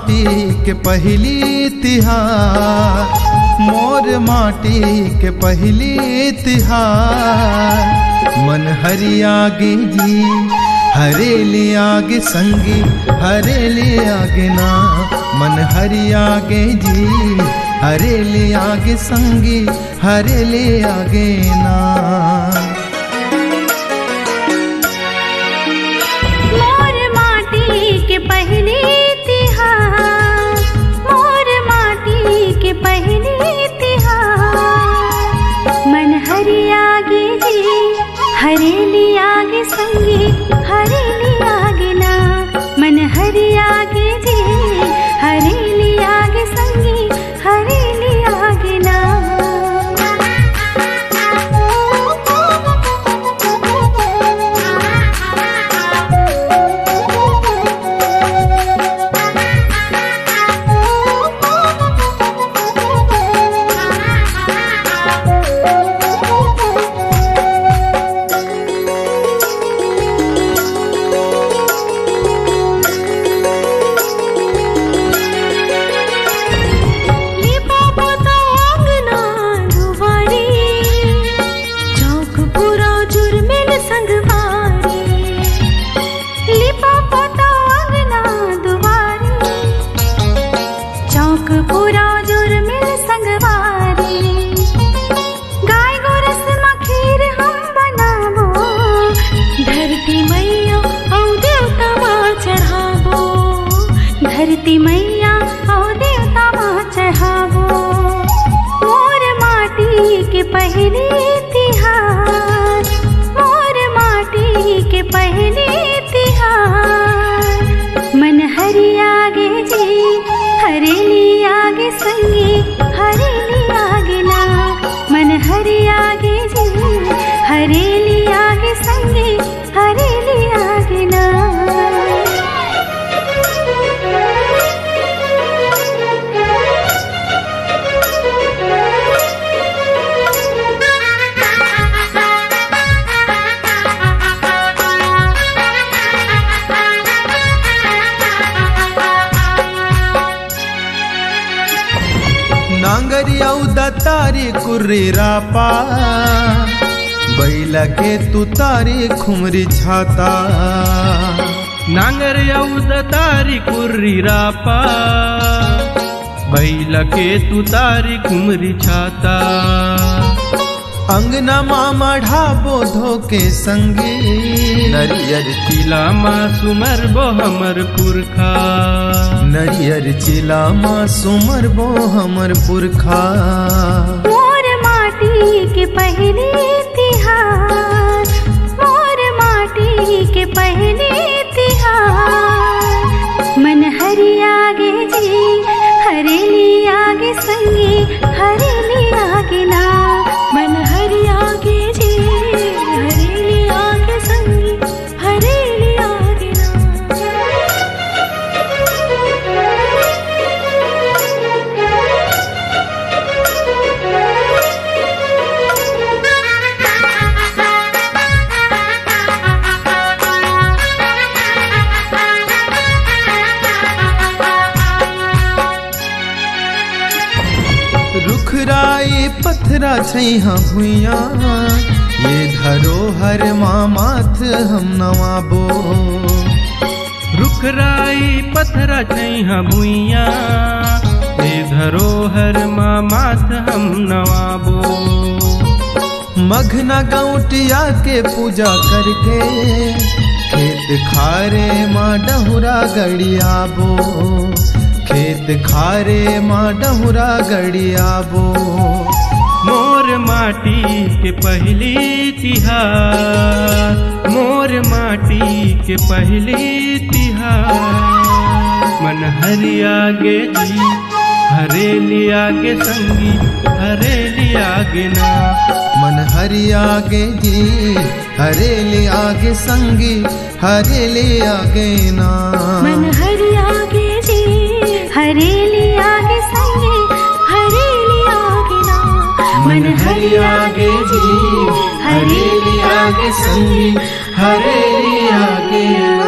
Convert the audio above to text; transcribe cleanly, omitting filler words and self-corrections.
माटी के पहली तिहार, मोर माटी के पहली तिहार। मन हरियागे जी हरेली आगे संगी, हरेली आगे ना। मन हरियागे जी हरेली आगे संगी, हरेली आगे ना। मोर माटी के पहली तिहार, मोर माटी के पहली तिहार। मन हरियागे जी हरेली आगे संगी, हरेली आगे ना। मन हरियागे जी हरेली आगे संगी, हरेली आगे ना। धरती मैया औ देवता माँ चढ़ावो। मोर माटी के पहली तिहार, मोर माटी के पहली तिहार। मन हरियागे जी हरेली आगे संगी, हरेली आगे ना। मन हरियागे जी हरेली आगे संगी, हरेली आगे ना। नांगरिया तारी कुर्री रापा, बैला के तू तारी खुमरी छाता। नांगरिया तारी कुर्री रापा, बैला के तू तारी खुमरी छाता। अंगना मामा ढाबो धोके संगी, नरियर चिला माँ सुमर बो हमर पुरखा। नरियर चिला माँ सुमर बो हमर पुरखा। मोर माटी के पहली तिहार, मोर माटी के पहली तिहार। मन हरियागे जी हरेली आगे संगी, हरेली आगे ना। मन हरियागे जी हरेली आगे संगी, हरेली आगे ना। रुखराई पथरा छैहा भुइया, ये धरोहर माँ माथ हम नवाबो। रुखराई पथरा छैहा भुइया, ये धरोहर माँ माथ हम नवाबो। मघना गौटिया के पूजा करके, खेत खारे माँ डहुरा गड़ियाबो। खेत खारे माँ डहुरा गड़ियाबो। मोर माटी के पहली तिहार, मोर माटी के पहली तिहार। मन हरियागे जी हरेली आगे संगी, हरेली आगे ना। मन हरियागे जी हरेली आगे संगी, हरेली आगे ना। मन हरियागे जी हरेली आगे संगी, हरेली आगे ना। मन हरियागे जी हरेली आगे संगी, हरेली आगे ना।